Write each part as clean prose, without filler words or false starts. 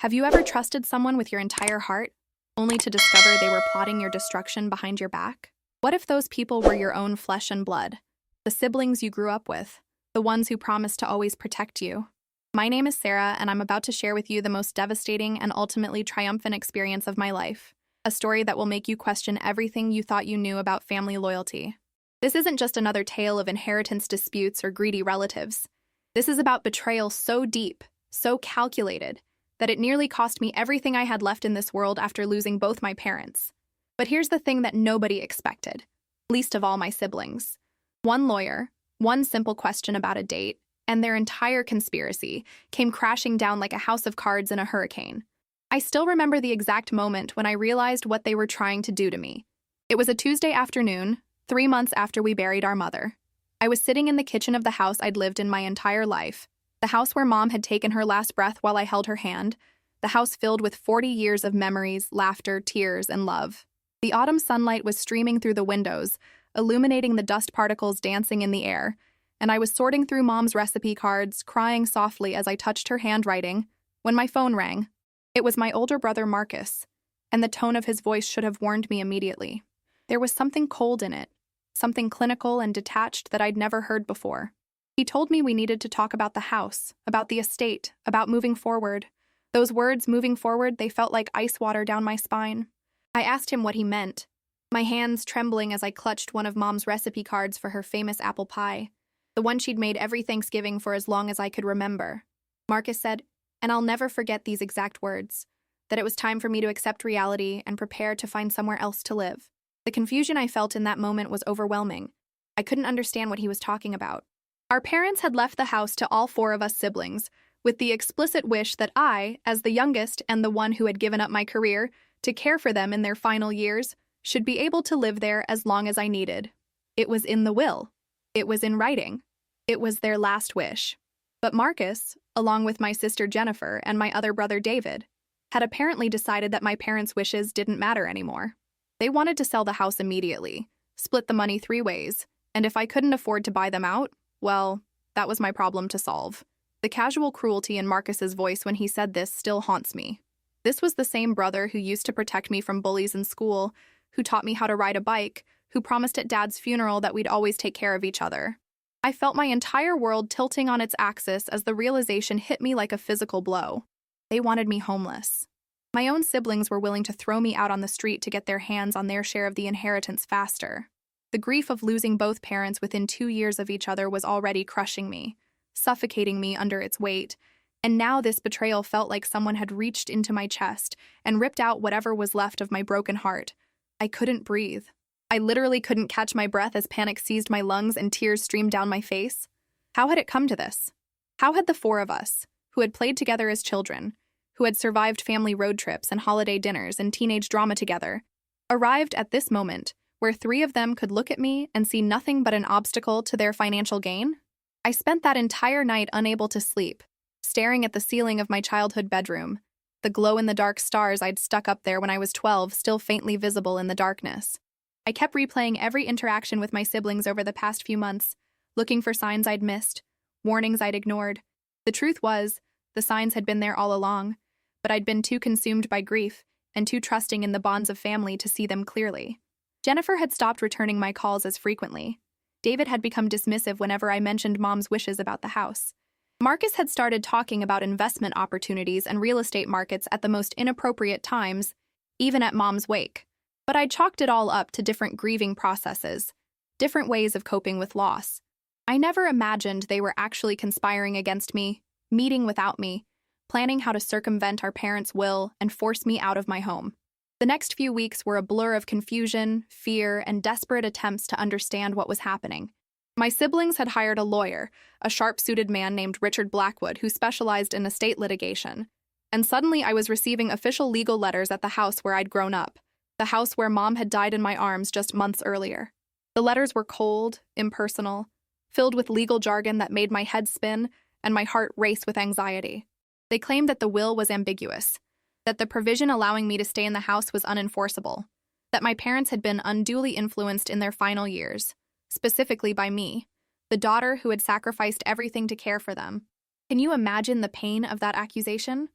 Have you ever trusted someone with your entire heart, only to discover they were plotting your destruction behind your back? What if those people were your own flesh and blood, the siblings you grew up with, the ones who promised to always protect you? My name is Sarah, and I'm about to share with you the most devastating and ultimately triumphant experience of my life, a story that will make you question everything you thought you knew about family loyalty. This isn't just another tale of inheritance disputes or greedy relatives. This is about betrayal so deep, so calculated, that it nearly cost me everything I had left in this world after losing both my parents. But here's the thing that nobody expected, least of all my siblings. One lawyer, one simple question about a date, and their entire conspiracy came crashing down like a house of cards in a hurricane. I still remember the exact moment when I realized what they were trying to do to me. It was a Tuesday afternoon, 3 months after we buried our mother. I was sitting in the kitchen of the house I'd lived in my entire life, the house where Mom had taken her last breath while I held her hand, the house filled with 40 years of memories, laughter, tears, and love. The autumn sunlight was streaming through the windows, illuminating the dust particles dancing in the air, and I was sorting through Mom's recipe cards, crying softly as I touched her handwriting, when my phone rang. It was my older brother Marcus, and the tone of his voice should have warned me immediately. There was something cold in it, something clinical and detached that I'd never heard before. He told me we needed to talk about the house, about the estate, about moving forward. Those words, moving forward, they felt like ice water down my spine. I asked him what he meant, my hands trembling as I clutched one of Mom's recipe cards for her famous apple pie, the one she'd made every Thanksgiving for as long as I could remember. Marcus said, and I'll never forget these exact words, that it was time for me to accept reality and prepare to find somewhere else to live. The confusion I felt in that moment was overwhelming. I couldn't understand what he was talking about. Our parents had left the house to all 4 of us siblings, with the explicit wish that I, as the youngest and the one who had given up my career to care for them in their final years, should be able to live there as long as I needed. It was in the will. It was in writing. It was their last wish. But Marcus, along with my sister Jennifer and my other brother David, had apparently decided that my parents' wishes didn't matter anymore. They wanted to sell the house immediately, split the money 3 ways, and if I couldn't afford to buy them out, well, that was my problem to solve. The casual cruelty in Marcus's voice when he said this still haunts me. This was the same brother who used to protect me from bullies in school, who taught me how to ride a bike, who promised at Dad's funeral that we'd always take care of each other. I felt my entire world tilting on its axis as the realization hit me like a physical blow. They wanted me homeless. My own siblings were willing to throw me out on the street to get their hands on their share of the inheritance faster. The grief of losing both parents within 2 years of each other was already crushing me, suffocating me under its weight, and now this betrayal felt like someone had reached into my chest and ripped out whatever was left of my broken heart. I couldn't breathe. I literally couldn't catch my breath as panic seized my lungs and tears streamed down my face. How had it come to this? How had the 4 of us, who had played together as children, who had survived family road trips and holiday dinners and teenage drama together, arrived at this moment where 3 of them could look at me and see nothing but an obstacle to their financial gain? I spent that entire night unable to sleep, staring at the ceiling of my childhood bedroom, the glow-in-the-dark stars I'd stuck up there when I was 12 still faintly visible in the darkness. I kept replaying every interaction with my siblings over the past few months, looking for signs I'd missed, warnings I'd ignored. The truth was, the signs had been there all along, but I'd been too consumed by grief and too trusting in the bonds of family to see them clearly. Jennifer had stopped returning my calls as frequently. David had become dismissive whenever I mentioned Mom's wishes about the house. Marcus had started talking about investment opportunities and real estate markets at the most inappropriate times, even at Mom's wake. But I chalked it all up to different grieving processes, different ways of coping with loss. I never imagined they were actually conspiring against me, meeting without me, planning how to circumvent our parents' will and force me out of my home. The next few weeks were a blur of confusion, fear, and desperate attempts to understand what was happening. My siblings had hired a lawyer, a sharp-suited man named Richard Blackwood who specialized in estate litigation. And suddenly I was receiving official legal letters at the house where I'd grown up, the house where Mom had died in my arms just months earlier. The letters were cold, impersonal, filled with legal jargon that made my head spin and my heart race with anxiety. They claimed that the will was ambiguous, that the provision allowing me to stay in the house was unenforceable, that my parents had been unduly influenced in their final years, specifically by me, the daughter who had sacrificed everything to care for them. Can you imagine the pain of that accusation?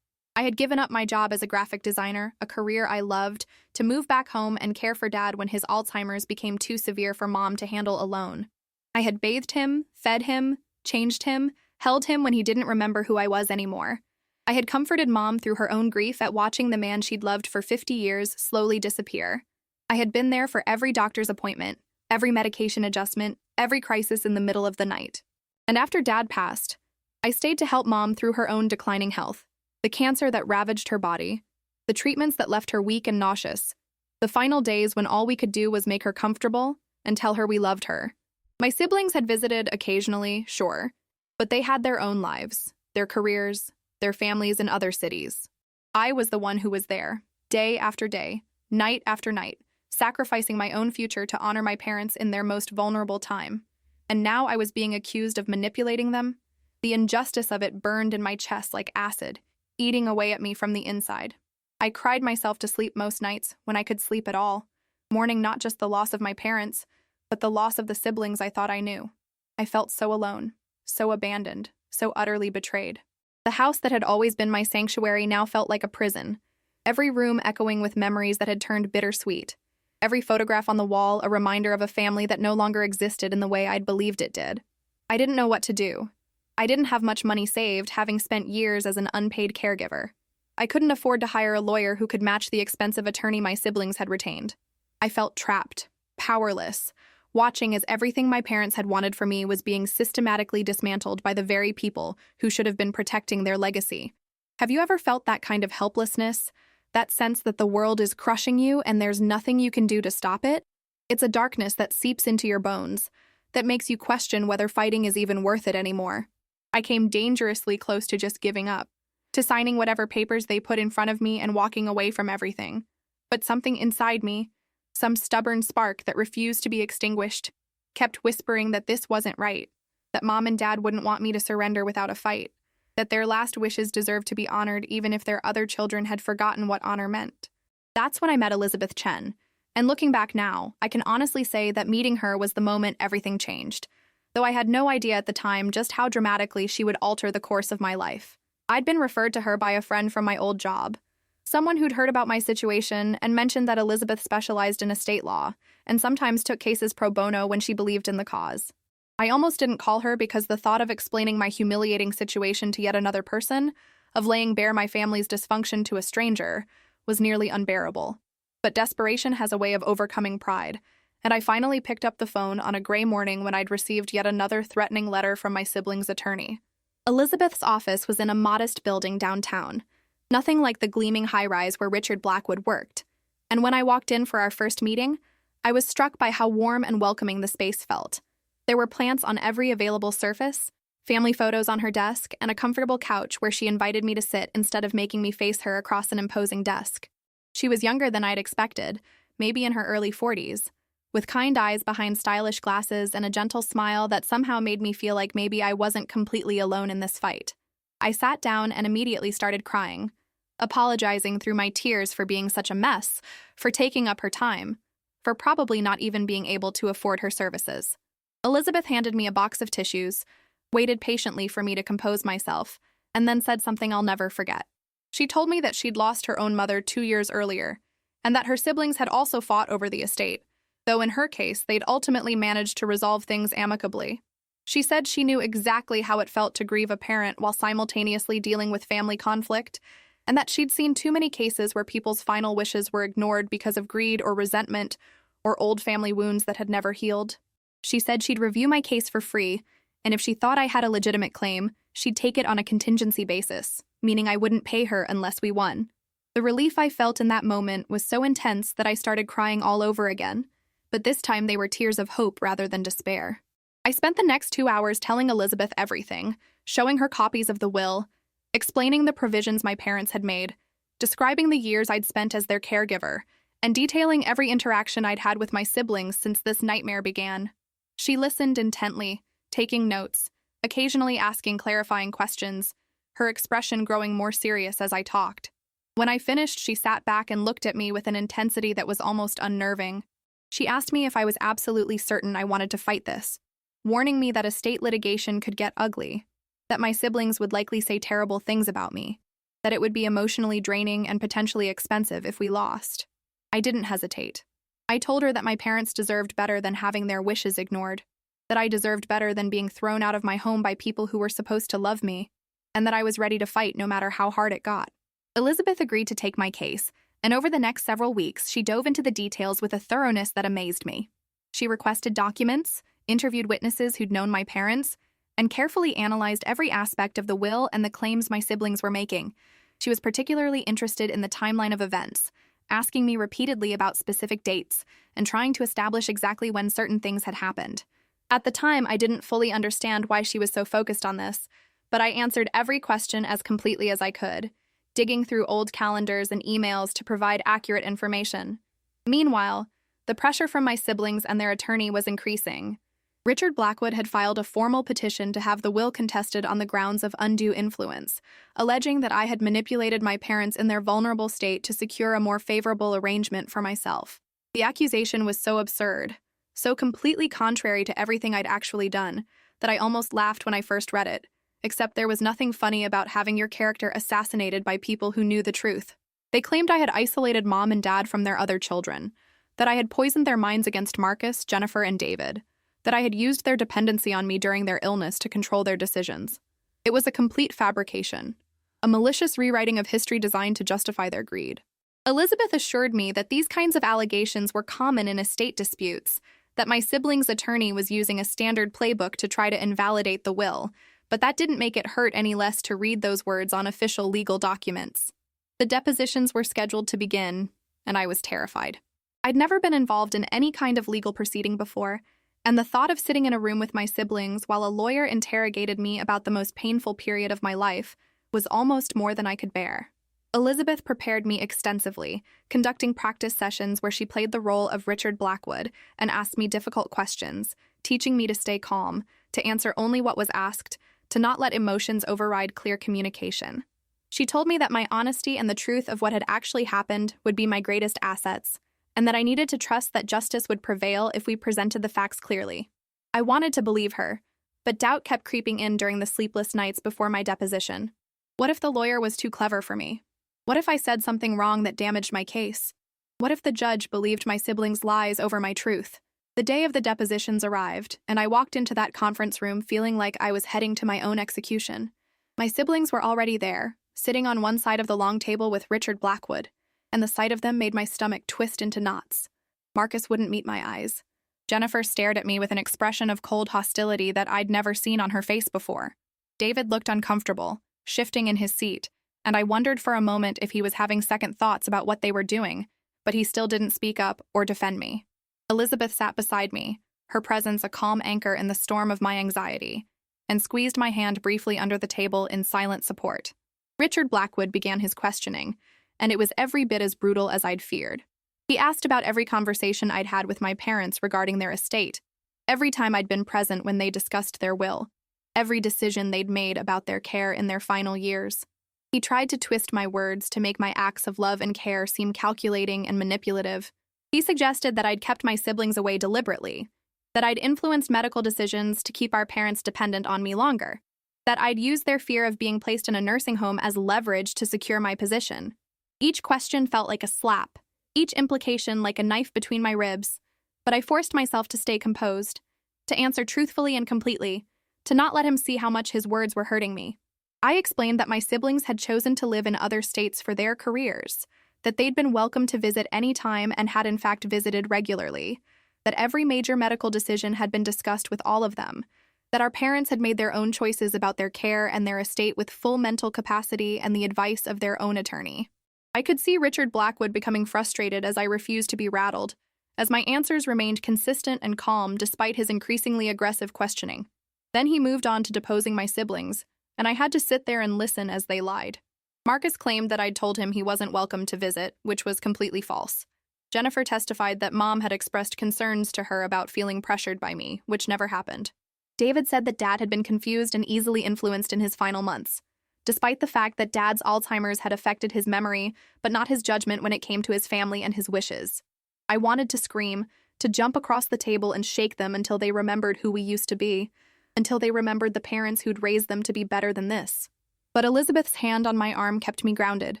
I had given up my job as a graphic designer, a career I loved, to move back home and care for Dad when his Alzheimer's became too severe for Mom to handle alone. I had bathed him, fed him, changed him, held him when he didn't remember who I was anymore. I had comforted Mom through her own grief at watching the man she'd loved for 50 years slowly disappear. I had been there for every doctor's appointment, every medication adjustment, every crisis in the middle of the night. And after Dad passed, I stayed to help Mom through her own declining health, the cancer that ravaged her body, the treatments that left her weak and nauseous, the final days when all we could do was make her comfortable and tell her we loved her. My siblings had visited occasionally, sure, but they had their own lives, their careers, their families in other cities. I was the one who was there, day after day, night after night, sacrificing my own future to honor my parents in their most vulnerable time. And now I was being accused of manipulating them. The injustice of it burned in my chest like acid, eating away at me from the inside. I cried myself to sleep most nights when I could sleep at all, mourning not just the loss of my parents, but the loss of the siblings I thought I knew. I felt so alone, so abandoned, so utterly betrayed. The house that had always been my sanctuary now felt like a prison, every room echoing with memories that had turned bittersweet, every photograph on the wall a reminder of a family that no longer existed in the way I'd believed it did. I didn't know what to do. I didn't have much money saved, having spent years as an unpaid caregiver. I couldn't afford to hire a lawyer who could match the expensive attorney my siblings had retained. I felt trapped, powerless, watching as everything my parents had wanted for me was being systematically dismantled by the very people who should have been protecting their legacy. Have you ever felt that kind of helplessness? That sense that the world is crushing you and there's nothing you can do to stop it? It's a darkness that seeps into your bones, that makes you question whether fighting is even worth it anymore. I came dangerously close to just giving up, to signing whatever papers they put in front of me and walking away from everything. But something inside me, some stubborn spark that refused to be extinguished, kept whispering that this wasn't right, that Mom and Dad wouldn't want me to surrender without a fight, that their last wishes deserved to be honored even if their other children had forgotten what honor meant. That's when I met Elizabeth Chen, and looking back now, I can honestly say that meeting her was the moment everything changed, though I had no idea at the time just how dramatically she would alter the course of my life. I'd been referred to her by a friend from my old job, someone who'd heard about my situation and mentioned that Elizabeth specialized in estate law and sometimes took cases pro bono when she believed in the cause. I almost didn't call her because the thought of explaining my humiliating situation to yet another person, of laying bare my family's dysfunction to a stranger, was nearly unbearable. But desperation has a way of overcoming pride, and I finally picked up the phone on a gray morning when I'd received yet another threatening letter from my sibling's attorney. Elizabeth's office was in a modest building downtown, nothing like the gleaming high-rise where Richard Blackwood worked. And when I walked in for our first meeting, I was struck by how warm and welcoming the space felt. There were plants on every available surface, family photos on her desk, and a comfortable couch where she invited me to sit instead of making me face her across an imposing desk. She was younger than I'd expected, maybe in her early 40s, with kind eyes behind stylish glasses and a gentle smile that somehow made me feel like maybe I wasn't completely alone in this fight. I sat down and immediately started crying, apologizing through my tears for being such a mess, for taking up her time, for probably not even being able to afford her services. Elizabeth handed me a box of tissues, waited patiently for me to compose myself, and then said something I'll never forget. She told me that she'd lost her own mother 2 years earlier, and that her siblings had also fought over the estate, though in her case, they'd ultimately managed to resolve things amicably. She said she knew exactly how it felt to grieve a parent while simultaneously dealing with family conflict, and that she'd seen too many cases where people's final wishes were ignored because of greed or resentment or old family wounds that had never healed. She said she'd review my case for free, and if she thought I had a legitimate claim, she'd take it on a contingency basis, meaning I wouldn't pay her unless we won. The relief I felt in that moment was so intense that I started crying all over again, but this time they were tears of hope rather than despair. I spent the next 2 hours telling Elizabeth everything, showing her copies of the will, explaining the provisions my parents had made, describing the years I'd spent as their caregiver, and detailing every interaction I'd had with my siblings since this nightmare began. She listened intently, taking notes, occasionally asking clarifying questions, her expression growing more serious as I talked. When I finished, she sat back and looked at me with an intensity that was almost unnerving. She asked me if I was absolutely certain I wanted to fight this, warning me that estate litigation could get ugly, that my siblings would likely say terrible things about me, that it would be emotionally draining and potentially expensive if we lost. I didn't hesitate. I told her that my parents deserved better than having their wishes ignored, that I deserved better than being thrown out of my home by people who were supposed to love me, and that I was ready to fight no matter how hard it got. Elizabeth agreed to take my case, and over the next several weeks, she dove into the details with a thoroughness that amazed me. She requested documents, interviewed witnesses who'd known my parents, and carefully analyzed every aspect of the will and the claims my siblings were making. She was particularly interested in the timeline of events, asking me repeatedly about specific dates and trying to establish exactly when certain things had happened. At the time, I didn't fully understand why she was so focused on this, but I answered every question as completely as I could, digging through old calendars and emails to provide accurate information. Meanwhile, the pressure from my siblings and their attorney was increasing. Richard Blackwood had filed a formal petition to have the will contested on the grounds of undue influence, alleging that I had manipulated my parents in their vulnerable state to secure a more favorable arrangement for myself. The accusation was so absurd, so completely contrary to everything I'd actually done, that I almost laughed when I first read it, except there was nothing funny about having your character assassinated by people who knew the truth. They claimed I had isolated Mom and Dad from their other children, that I had poisoned their minds against Marcus, Jennifer, and David, that I had used their dependency on me during their illness to control their decisions. It was a complete fabrication, a malicious rewriting of history designed to justify their greed. Elizabeth assured me that these kinds of allegations were common in estate disputes, that my siblings' attorney was using a standard playbook to try to invalidate the will, but that didn't make it hurt any less to read those words on official legal documents. The depositions were scheduled to begin, and I was terrified. I'd never been involved in any kind of legal proceeding before, and the thought of sitting in a room with my siblings while a lawyer interrogated me about the most painful period of my life was almost more than I could bear. Elizabeth prepared me extensively, conducting practice sessions where she played the role of Richard Blackwood and asked me difficult questions, teaching me to stay calm, to answer only what was asked, to not let emotions override clear communication. She told me that my honesty and the truth of what had actually happened would be my greatest assets, and that I needed to trust that justice would prevail if we presented the facts clearly. I wanted to believe her, but doubt kept creeping in during the sleepless nights before my deposition. What if the lawyer was too clever for me? What if I said something wrong that damaged my case? What if the judge believed my siblings' lies over my truth? The day of the depositions arrived, and I walked into that conference room feeling like I was heading to my own execution. My siblings were already there, sitting on one side of the long table with Richard Blackwood, and the sight of them made my stomach twist into knots. Marcus wouldn't meet my eyes. Jennifer stared at me with an expression of cold hostility that I'd never seen on her face before. David looked uncomfortable, shifting in his seat, and I wondered for a moment if he was having second thoughts about what they were doing, but he still didn't speak up or defend me. Elizabeth sat beside me, her presence a calm anchor in the storm of my anxiety, and squeezed my hand briefly under the table in silent support. Richard Blackwood began his questioning, and it was every bit as brutal as I'd feared. He asked about every conversation I'd had with my parents regarding their estate, every time I'd been present when they discussed their will, every decision they'd made about their care in their final years. He tried to twist my words to make my acts of love and care seem calculating and manipulative. He suggested that I'd kept my siblings away deliberately, that I'd influenced medical decisions to keep our parents dependent on me longer, that I'd used their fear of being placed in a nursing home as leverage to secure my position. Each question felt like a slap, each implication like a knife between my ribs, but I forced myself to stay composed, to answer truthfully and completely, to not let him see how much his words were hurting me. I explained that my siblings had chosen to live in other states for their careers, that they'd been welcome to visit any time and had in fact visited regularly, that every major medical decision had been discussed with all of them, that our parents had made their own choices about their care and their estate with full mental capacity and the advice of their own attorney. I could see Richard Blackwood becoming frustrated as I refused to be rattled, as my answers remained consistent and calm despite his increasingly aggressive questioning. Then he moved on to deposing my siblings, and I had to sit there and listen as they lied. Marcus claimed that I'd told him he wasn't welcome to visit, which was completely false. Jennifer testified that Mom had expressed concerns to her about feeling pressured by me, which never happened. David said that Dad had been confused and easily influenced in his final months, despite the fact that Dad's Alzheimer's had affected his memory, but not his judgment when it came to his family and his wishes. I wanted to scream, to jump across the table and shake them until they remembered who we used to be, until they remembered the parents who'd raised them to be better than this. But Elizabeth's hand on my arm kept me grounded,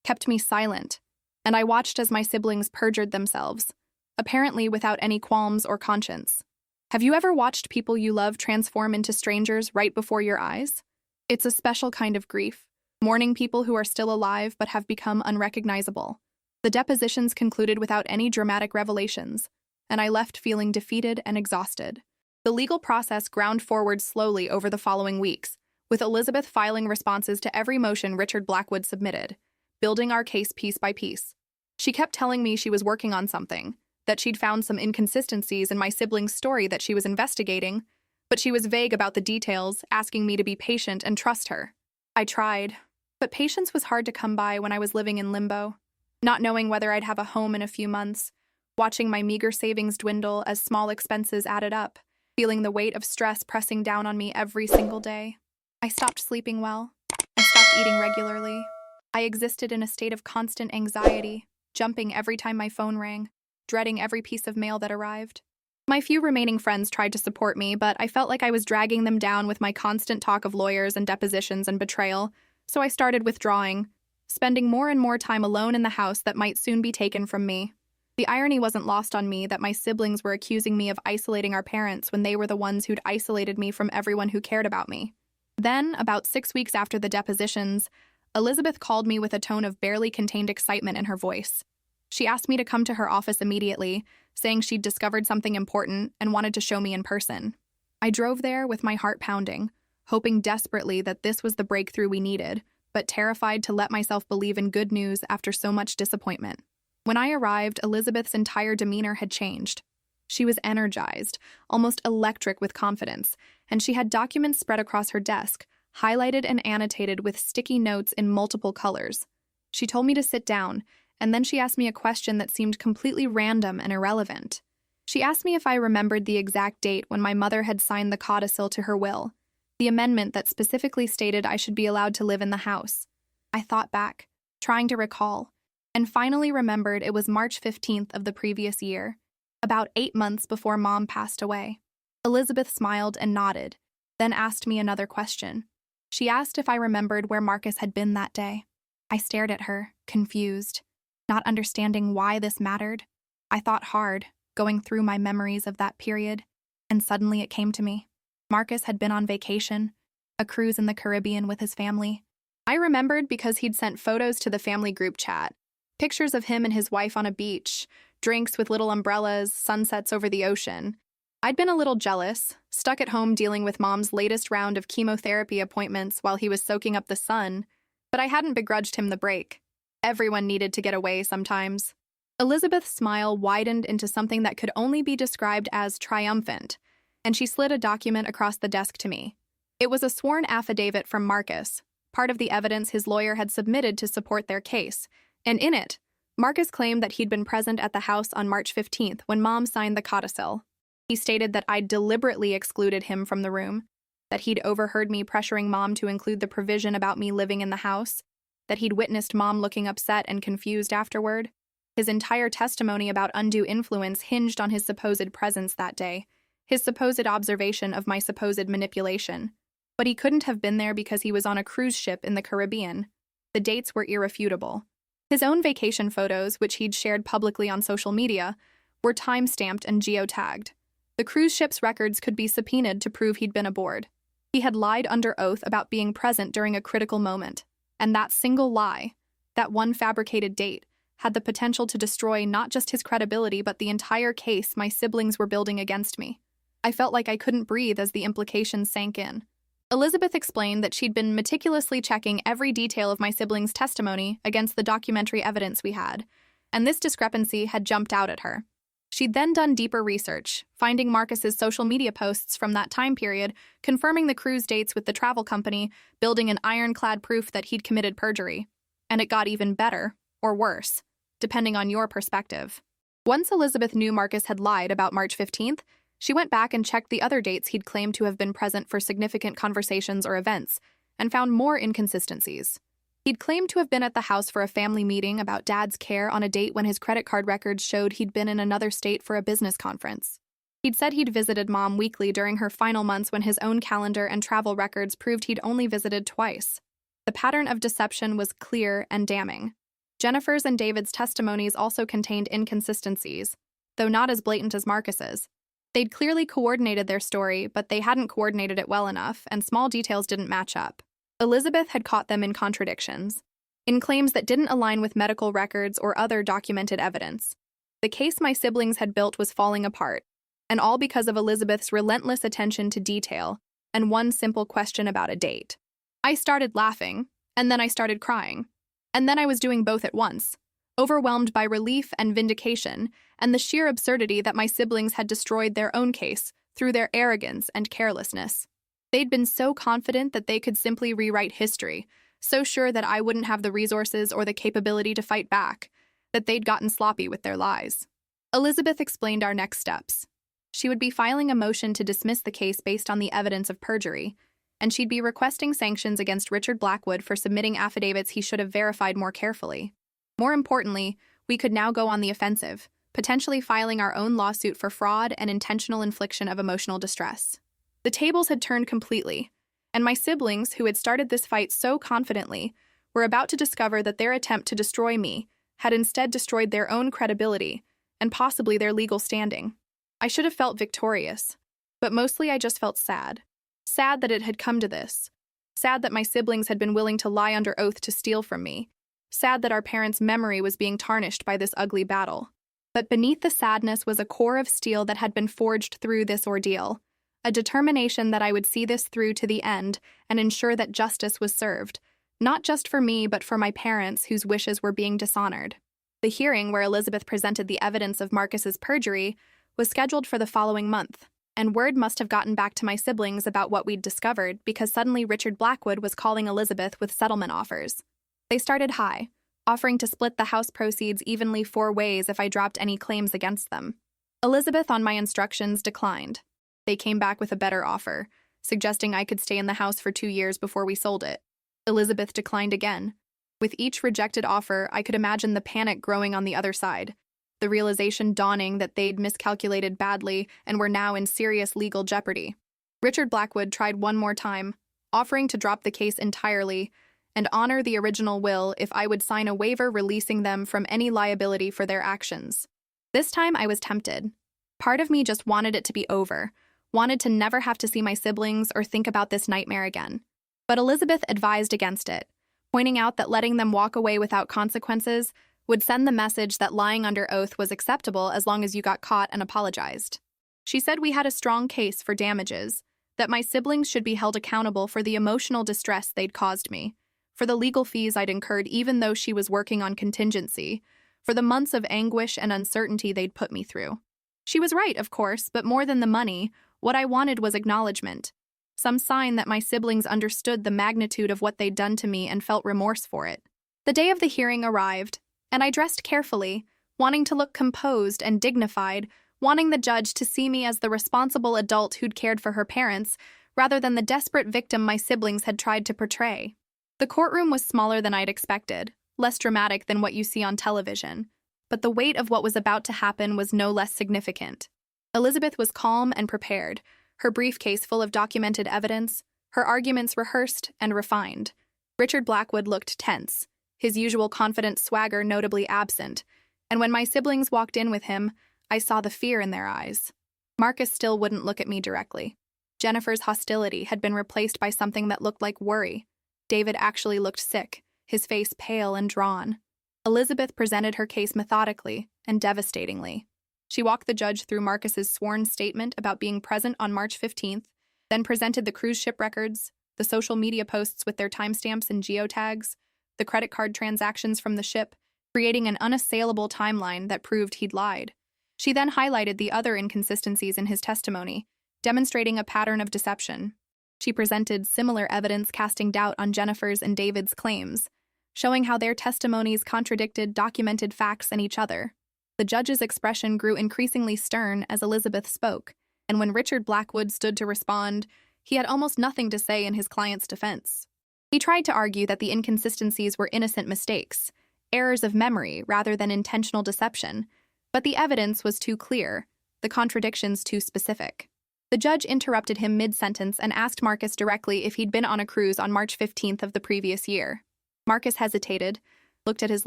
kept me silent, and I watched as my siblings perjured themselves, apparently without any qualms or conscience. Have you ever watched people you love transform into strangers right before your eyes? It's a special kind of grief, mourning people who are still alive but have become unrecognizable. The depositions concluded without any dramatic revelations, and I left feeling defeated and exhausted. The legal process ground forward slowly over the following weeks, with Elizabeth filing responses to every motion Richard Blackwood submitted, building our case piece by piece. She kept telling me she was working on something, that she'd found some inconsistencies in my sibling's story that she was investigating, but she was vague about the details, asking me to be patient and trust her. I tried, but patience was hard to come by when I was living in limbo, not knowing whether I'd have a home in a few months, watching my meager savings dwindle as small expenses added up, feeling the weight of stress pressing down on me every single day. I stopped sleeping well. I stopped eating regularly. I existed in a state of constant anxiety, jumping every time my phone rang, dreading every piece of mail that arrived. My few remaining friends tried to support me, but I felt like I was dragging them down with my constant talk of lawyers and depositions and betrayal, so I started withdrawing, spending more and more time alone in the house that might soon be taken from me. The irony wasn't lost on me that my siblings were accusing me of isolating our parents when they were the ones who'd isolated me from everyone who cared about me. Then, about 6 weeks after the depositions, Elizabeth called me with a tone of barely contained excitement in her voice. She asked me to come to her office immediately, saying she'd discovered something important and wanted to show me in person. I drove there with my heart pounding, hoping desperately that this was the breakthrough we needed, but terrified to let myself believe in good news after so much disappointment. When I arrived, Elizabeth's entire demeanor had changed. She was energized, almost electric with confidence, and she had documents spread across her desk, highlighted and annotated with sticky notes in multiple colors. She told me to sit down, and then she asked me a question that seemed completely random and irrelevant. She asked me if I remembered the exact date when my mother had signed the codicil to her will, the amendment that specifically stated I should be allowed to live in the house. I thought back, trying to recall, and finally remembered it was March 15th of the previous year, about 8 months before Mom passed away. Elizabeth smiled and nodded, then asked me another question. She asked if I remembered where Marcus had been that day. I stared at her, confused, not understanding why this mattered. I thought hard, going through my memories of that period, and suddenly it came to me. Marcus had been on vacation, a cruise in the Caribbean with his family. I remembered because he'd sent photos to the family group chat, pictures of him and his wife on a beach, drinks with little umbrellas, sunsets over the ocean. I'd been a little jealous, stuck at home dealing with Mom's latest round of chemotherapy appointments while he was soaking up the sun, but I hadn't begrudged him the break. Everyone needed to get away sometimes. Elizabeth's smile widened into something that could only be described as triumphant, and she slid a document across the desk to me. It was a sworn affidavit from Marcus, part of the evidence his lawyer had submitted to support their case, and in it, Marcus claimed that he'd been present at the house on March 15th when Mom signed the codicil. He stated that I'd deliberately excluded him from the room, that he'd overheard me pressuring Mom to include the provision about me living in the house, that he'd witnessed Mom looking upset and confused afterward. His entire testimony about undue influence hinged on his supposed presence that day, his supposed observation of my supposed manipulation. But he couldn't have been there because he was on a cruise ship in the Caribbean. The dates were irrefutable. His own vacation photos, which he'd shared publicly on social media, were time-stamped and geotagged. The cruise ship's records could be subpoenaed to prove he'd been aboard. He had lied under oath about being present during a critical moment, and that single lie, that one fabricated date, had the potential to destroy not just his credibility but the entire case my siblings were building against me. I felt like I couldn't breathe as the implications sank in. Elizabeth explained that she'd been meticulously checking every detail of my siblings' testimony against the documentary evidence we had, and this discrepancy had jumped out at her. She'd then done deeper research, finding Marcus's social media posts from that time period, confirming the cruise dates with the travel company, building an ironclad proof that he'd committed perjury. And it got even better, or worse, depending on your perspective. Once Elizabeth knew Marcus had lied about March 15th, she went back and checked the other dates he'd claimed to have been present for significant conversations or events, and found more inconsistencies. He'd claimed to have been at the house for a family meeting about Dad's care on a date when his credit card records showed he'd been in another state for a business conference. He'd said he'd visited Mom weekly during her final months when his own calendar and travel records proved he'd only visited twice. The pattern of deception was clear and damning. Jennifer's and David's testimonies also contained inconsistencies, though not as blatant as Marcus's. They'd clearly coordinated their story, but they hadn't coordinated it well enough, and small details didn't match up. Elizabeth had caught them in contradictions, in claims that didn't align with medical records or other documented evidence. The case my siblings had built was falling apart, and all because of Elizabeth's relentless attention to detail and one simple question about a date. I started laughing, and then I started crying. And then I was doing both at once, overwhelmed by relief and vindication, and the sheer absurdity that my siblings had destroyed their own case through their arrogance and carelessness. They'd been so confident that they could simply rewrite history, so sure that I wouldn't have the resources or the capability to fight back, that they'd gotten sloppy with their lies. Elizabeth explained our next steps. She would be filing a motion to dismiss the case based on the evidence of perjury, and she'd be requesting sanctions against Richard Blackwood for submitting affidavits he should have verified more carefully. More importantly, we could now go on the offensive, potentially filing our own lawsuit for fraud and intentional infliction of emotional distress. The tables had turned completely, and my siblings, who had started this fight so confidently, were about to discover that their attempt to destroy me had instead destroyed their own credibility and possibly their legal standing. I should have felt victorious, but mostly I just felt sad. Sad that it had come to this. Sad that my siblings had been willing to lie under oath to steal from me. Sad that our parents' memory was being tarnished by this ugly battle. But beneath the sadness was a core of steel that had been forged through this ordeal, a determination that I would see this through to the end and ensure that justice was served, not just for me but for my parents whose wishes were being dishonored. The hearing where Elizabeth presented the evidence of Marcus's perjury was scheduled for the following month, and word must have gotten back to my siblings about what we'd discovered because suddenly Richard Blackwood was calling Elizabeth with settlement offers. They started high, offering to split the house proceeds evenly 4 ways if I dropped any claims against them. Elizabeth, on my instructions, declined. They came back with a better offer, suggesting I could stay in the house for 2 years before we sold it. Elizabeth declined again. With each rejected offer, I could imagine the panic growing on the other side, the realization dawning that they'd miscalculated badly and were now in serious legal jeopardy. Richard Blackwood tried one more time, offering to drop the case entirely and honor the original will if I would sign a waiver releasing them from any liability for their actions. This time I was tempted. Part of me just wanted it to be over, wanted to never have to see my siblings or think about this nightmare again. But Elizabeth advised against it, pointing out that letting them walk away without consequences would send the message that lying under oath was acceptable as long as you got caught and apologized. She said we had a strong case for damages, that my siblings should be held accountable for the emotional distress they'd caused me, for the legal fees I'd incurred even though she was working on contingency, for the months of anguish and uncertainty they'd put me through. She was right, of course, but more than the money, what I wanted was acknowledgement, some sign that my siblings understood the magnitude of what they'd done to me and felt remorse for it. The day of the hearing arrived, and I dressed carefully, wanting to look composed and dignified, wanting the judge to see me as the responsible adult who'd cared for her parents, rather than the desperate victim my siblings had tried to portray. The courtroom was smaller than I'd expected, less dramatic than what you see on television, but the weight of what was about to happen was no less significant. Elizabeth was calm and prepared, her briefcase full of documented evidence, her arguments rehearsed and refined. Richard Blackwood looked tense, his usual confident swagger notably absent, and when my siblings walked in with him, I saw the fear in their eyes. Marcus still wouldn't look at me directly. Jennifer's hostility had been replaced by something that looked like worry. David actually looked sick, his face pale and drawn. Elizabeth presented her case methodically and devastatingly. She walked the judge through Marcus's sworn statement about being present on March 15th, then presented the cruise ship records, the social media posts with their timestamps and geotags, the credit card transactions from the ship, creating an unassailable timeline that proved he'd lied. She then highlighted the other inconsistencies in his testimony, demonstrating a pattern of deception. She presented similar evidence casting doubt on Jennifer's and David's claims, showing how their testimonies contradicted documented facts and each other. The judge's expression grew increasingly stern as Elizabeth spoke, and when Richard Blackwood stood to respond, he had almost nothing to say in his client's defense. He tried to argue that the inconsistencies were innocent mistakes, errors of memory rather than intentional deception, but the evidence was too clear, the contradictions too specific. The judge interrupted him mid-sentence and asked Marcus directly if he'd been on a cruise on March 15th of the previous year. Marcus hesitated, looked at his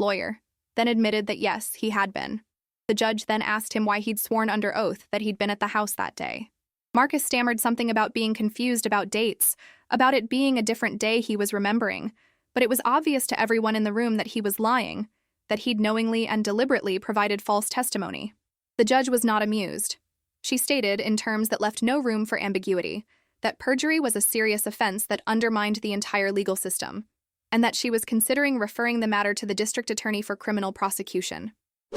lawyer, then admitted that yes, he had been. The judge then asked him why he'd sworn under oath that he'd been at the house that day. Marcus stammered something about being confused about dates, about it being a different day he was remembering, but it was obvious to everyone in the room that he was lying, that he'd knowingly and deliberately provided false testimony. The judge was not amused. She stated, in terms that left no room for ambiguity, that perjury was a serious offense that undermined the entire legal system, and that she was considering referring the matter to the district attorney for criminal prosecution.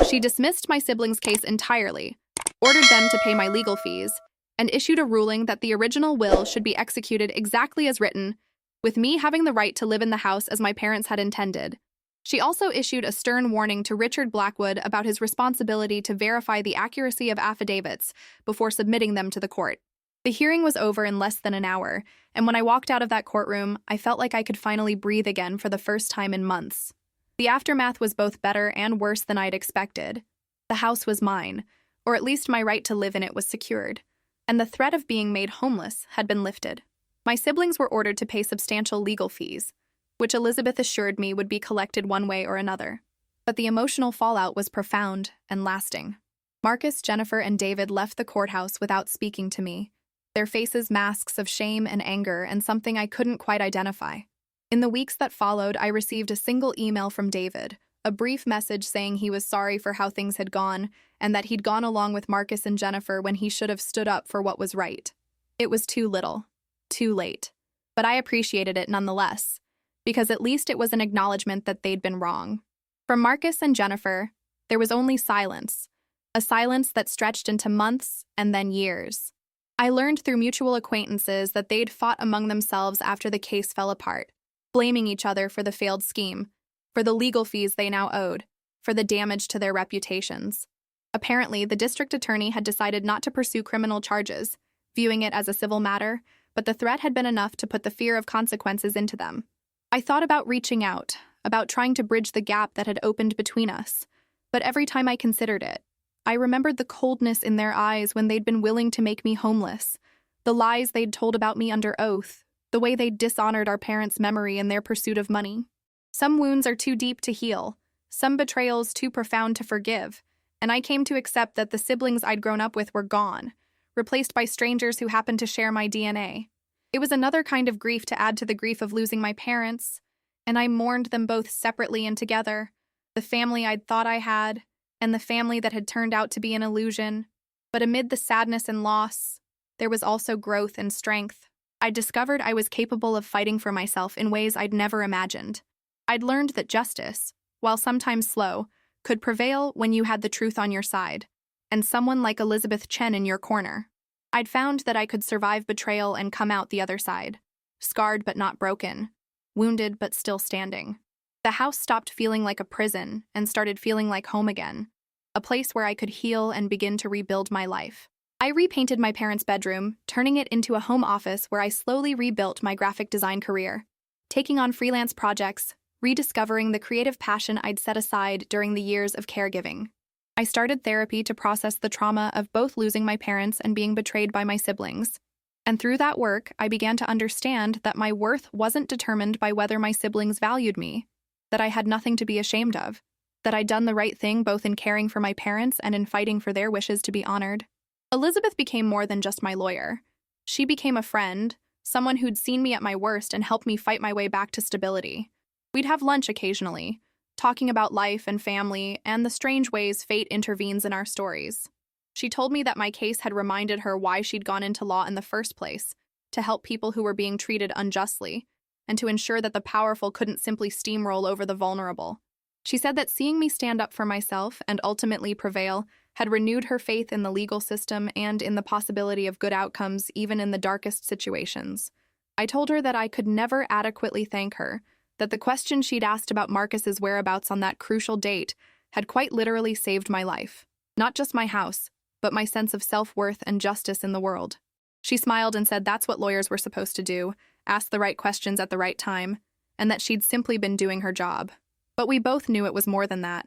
She dismissed my siblings' case entirely, ordered them to pay my legal fees, and issued a ruling that the original will should be executed exactly as written, with me having the right to live in the house as my parents had intended. She also issued a stern warning to Richard Blackwood about his responsibility to verify the accuracy of affidavits before submitting them to the court. The hearing was over in less than an hour, and when I walked out of that courtroom, I felt like I could finally breathe again for the first time in months. The aftermath was both better and worse than I'd expected. The house was mine, or at least my right to live in it was secured, and the threat of being made homeless had been lifted. My siblings were ordered to pay substantial legal fees, which Elizabeth assured me would be collected one way or another. But the emotional fallout was profound and lasting. Marcus, Jennifer, and David left the courthouse without speaking to me, their faces masks of shame and anger and something I couldn't quite identify. In the weeks that followed, I received a single email from David, a brief message saying he was sorry for how things had gone and that he'd gone along with Marcus and Jennifer when he should have stood up for what was right. It was too little, too late. But I appreciated it nonetheless, because at least it was an acknowledgement that they'd been wrong. From Marcus and Jennifer, there was only silence, a silence that stretched into months and then years. I learned through mutual acquaintances that they'd fought among themselves after the case fell apart, blaming each other for the failed scheme, for the legal fees they now owed, for the damage to their reputations. Apparently, the district attorney had decided not to pursue criminal charges, viewing it as a civil matter, but the threat had been enough to put the fear of consequences into them. I thought about reaching out, about trying to bridge the gap that had opened between us, but every time I considered it, I remembered the coldness in their eyes when they'd been willing to make me homeless, the lies they'd told about me under oath, the way they'd dishonored our parents' memory in their pursuit of money. Some wounds are too deep to heal, some betrayals too profound to forgive, and I came to accept that the siblings I'd grown up with were gone, replaced by strangers who happened to share my DNA. It was another kind of grief to add to the grief of losing my parents, and I mourned them both separately and together, the family I'd thought I had, and the family that had turned out to be an illusion. But amid the sadness and loss, there was also growth and strength. I discovered I was capable of fighting for myself in ways I'd never imagined. I'd learned that justice, while sometimes slow, could prevail when you had the truth on your side, and someone like Elizabeth Chen in your corner. I'd found that I could survive betrayal and come out the other side, scarred but not broken, wounded but still standing. The house stopped feeling like a prison and started feeling like home again, a place where I could heal and begin to rebuild my life. I repainted my parents' bedroom, turning it into a home office where I slowly rebuilt my graphic design career, taking on freelance projects, rediscovering the creative passion I'd set aside during the years of caregiving. I started therapy to process the trauma of both losing my parents and being betrayed by my siblings. And through that work, I began to understand that my worth wasn't determined by whether my siblings valued me, that I had nothing to be ashamed of, that I'd done the right thing both in caring for my parents and in fighting for their wishes to be honored. Elizabeth became more than just my lawyer. She became a friend, someone who'd seen me at my worst and helped me fight my way back to stability. We'd have lunch occasionally, talking about life and family and the strange ways fate intervenes in our stories. She told me that my case had reminded her why she'd gone into law in the first place, to help people who were being treated unjustly, and to ensure that the powerful couldn't simply steamroll over the vulnerable. She said that seeing me stand up for myself and ultimately prevail had renewed her faith in the legal system and in the possibility of good outcomes even in the darkest situations. I told her that I could never adequately thank her, that the question she'd asked about Marcus's whereabouts on that crucial date had quite literally saved my life. Not just my house, but my sense of self-worth and justice in the world. She smiled and said that's what lawyers were supposed to do, ask the right questions at the right time, and that she'd simply been doing her job. But we both knew it was more than that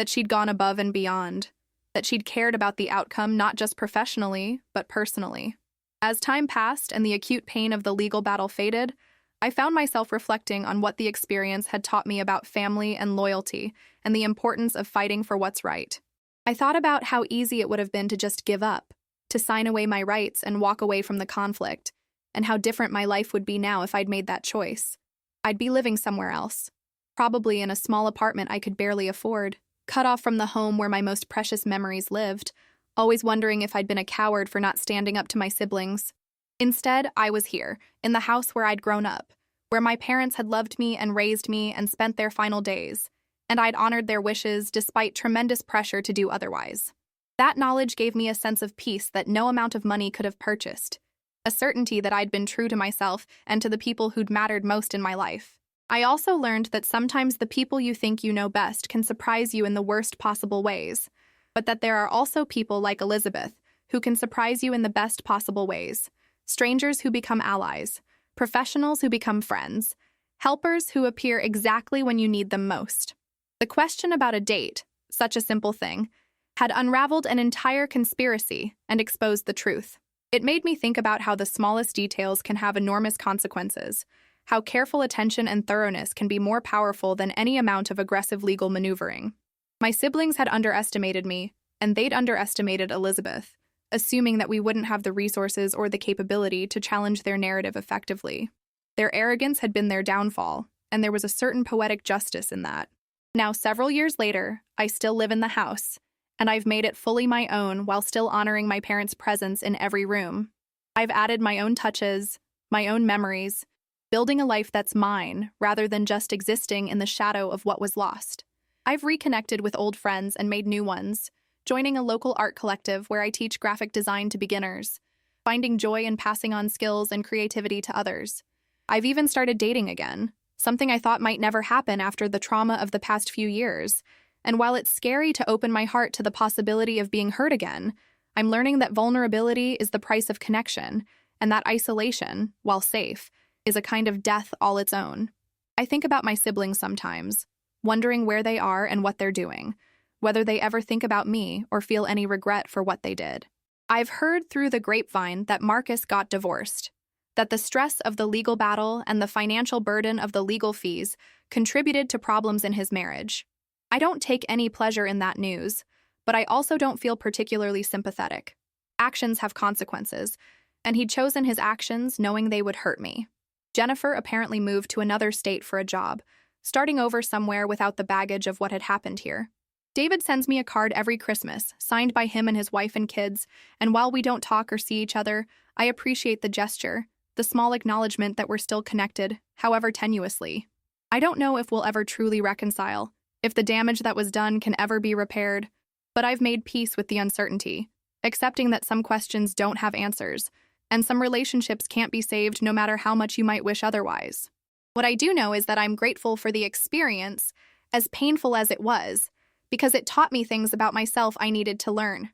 she'd gone above and beyond, that she'd cared about the outcome not just professionally, but personally. As time passed and the acute pain of the legal battle faded, I found myself reflecting on what the experience had taught me about family and loyalty and the importance of fighting for what's right. I thought about how easy it would have been to just give up, to sign away my rights and walk away from the conflict, and how different my life would be now if I'd made that choice. I'd be living somewhere else, probably in a small apartment I could barely afford, cut off from the home where my most precious memories lived, always wondering if I'd been a coward for not standing up to my siblings. Instead, I was here, in the house where I'd grown up, where my parents had loved me and raised me and spent their final days, and I'd honored their wishes despite tremendous pressure to do otherwise. That knowledge gave me a sense of peace that no amount of money could have purchased, a certainty that I'd been true to myself and to the people who'd mattered most in my life. I also learned that sometimes the people you think you know best can surprise you in the worst possible ways, but that there are also people like Elizabeth who can surprise you in the best possible ways. Strangers who become allies, professionals who become friends, helpers who appear exactly when you need them most. The question about a date, such a simple thing, had unraveled an entire conspiracy and exposed the truth. It made me think about how the smallest details can have enormous consequences, how careful attention and thoroughness can be more powerful than any amount of aggressive legal maneuvering. My siblings had underestimated me, and they'd underestimated Elizabeth, assuming that we wouldn't have the resources or the capability to challenge their narrative effectively. Their arrogance had been their downfall, and there was a certain poetic justice in that. Now, several years later, I still live in the house, and I've made it fully my own while still honoring my parents' presence in every room. I've added my own touches, my own memories, building a life that's mine rather than just existing in the shadow of what was lost. I've reconnected with old friends and made new ones, joining a local art collective where I teach graphic design to beginners, finding joy in passing on skills and creativity to others. I've even started dating again, something I thought might never happen after the trauma of the past few years. And while it's scary to open my heart to the possibility of being hurt again, I'm learning that vulnerability is the price of connection, and that isolation, while safe, is a kind of death all its own. I think about my siblings sometimes, wondering where they are and what they're doing, whether they ever think about me or feel any regret for what they did. I've heard through the grapevine that Marcus got divorced, that the stress of the legal battle and the financial burden of the legal fees contributed to problems in his marriage. I don't take any pleasure in that news, but I also don't feel particularly sympathetic. Actions have consequences, and he'd chosen his actions knowing they would hurt me. Jennifer apparently moved to another state for a job, starting over somewhere without the baggage of what had happened here. David sends me a card every Christmas, signed by him and his wife and kids, and while we don't talk or see each other, I appreciate the gesture, the small acknowledgement that we're still connected, however tenuously. I don't know if we'll ever truly reconcile, if the damage that was done can ever be repaired, but I've made peace with the uncertainty, accepting that some questions don't have answers, and some relationships can't be saved no matter how much you might wish otherwise. What I do know is that I'm grateful for the experience, as painful as it was, because it taught me things about myself I needed to learn.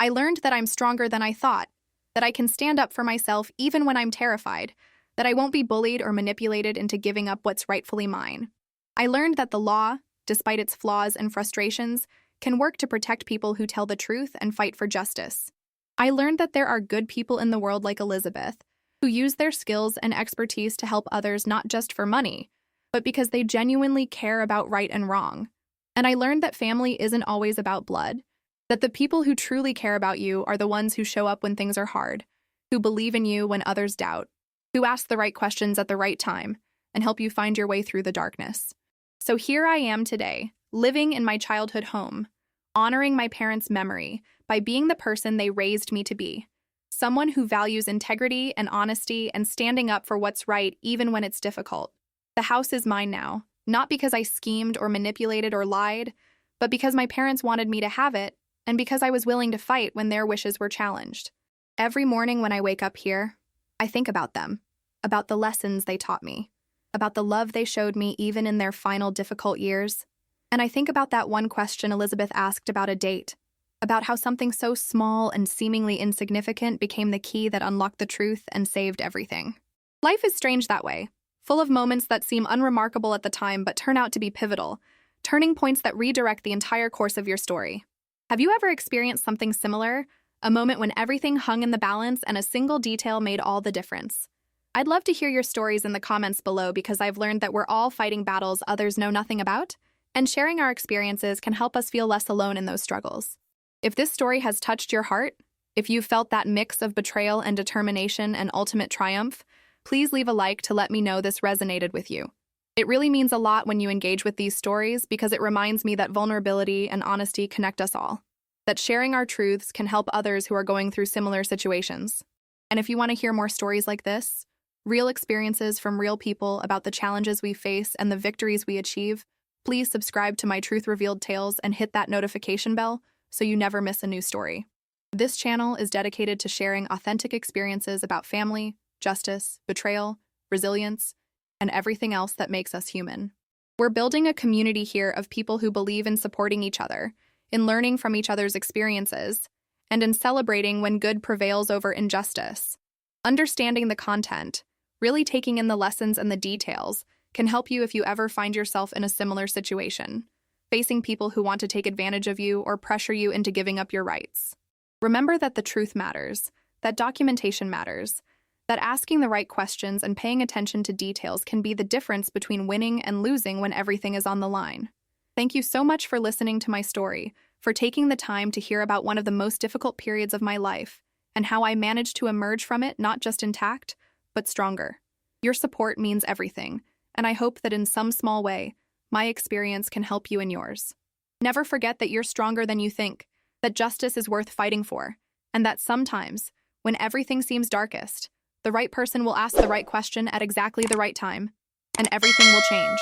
I learned that I'm stronger than I thought, that I can stand up for myself even when I'm terrified, that I won't be bullied or manipulated into giving up what's rightfully mine. I learned that the law, despite its flaws and frustrations, can work to protect people who tell the truth and fight for justice. I learned that there are good people in the world like Elizabeth, who use their skills and expertise to help others not just for money, but because they genuinely care about right and wrong. And I learned that family isn't always about blood, that the people who truly care about you are the ones who show up when things are hard, who believe in you when others doubt, who ask the right questions at the right time, and help you find your way through the darkness. So here I am today, living in my childhood home, honoring my parents' memory by being the person they raised me to be, someone who values integrity and honesty and standing up for what's right even when it's difficult. The house is mine now, not because I schemed or manipulated or lied, but because my parents wanted me to have it, and because I was willing to fight when their wishes were challenged. Every morning when I wake up here, I think about them, about the lessons they taught me, about the love they showed me even in their final difficult years. And I think about that one question Elizabeth asked about a date, about how something so small and seemingly insignificant became the key that unlocked the truth and saved everything. Life is strange that way, full of moments that seem unremarkable at the time but turn out to be pivotal, turning points that redirect the entire course of your story. Have you ever experienced something similar? A moment when everything hung in the balance and a single detail made all the difference. I'd love to hear your stories in the comments below because I've learned that we're all fighting battles others know nothing about, and sharing our experiences can help us feel less alone in those struggles. If this story has touched your heart, if you've felt that mix of betrayal and determination and ultimate triumph, please leave a like to let me know this resonated with you. It really means a lot when you engage with these stories because it reminds me that vulnerability and honesty connect us all, that sharing our truths can help others who are going through similar situations. And if you want to hear more stories like this, real experiences from real people about the challenges we face and the victories we achieve, please subscribe to my Truth Revealed Tales and hit that notification bell so you never miss a new story. This channel is dedicated to sharing authentic experiences about family, justice, betrayal, resilience, and everything else that makes us human. We're building a community here of people who believe in supporting each other, in learning from each other's experiences, and in celebrating when good prevails over injustice. Understanding the content, really taking in the lessons and the details, can help you if you ever find yourself in a similar situation, facing people who want to take advantage of you or pressure you into giving up your rights. Remember that the truth matters, that documentation matters, that asking the right questions and paying attention to details can be the difference between winning and losing when everything is on the line. Thank you so much for listening to my story, for taking the time to hear about one of the most difficult periods of my life, and how I managed to emerge from it not just intact, but stronger. Your support means everything, and I hope that in some small way, my experience can help you in yours. Never forget that you're stronger than you think, that justice is worth fighting for, and that sometimes, when everything seems darkest, the right person will ask the right question at exactly the right time, and everything will change.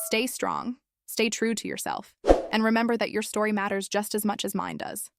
Stay strong, stay true to yourself, and remember that your story matters just as much as mine does.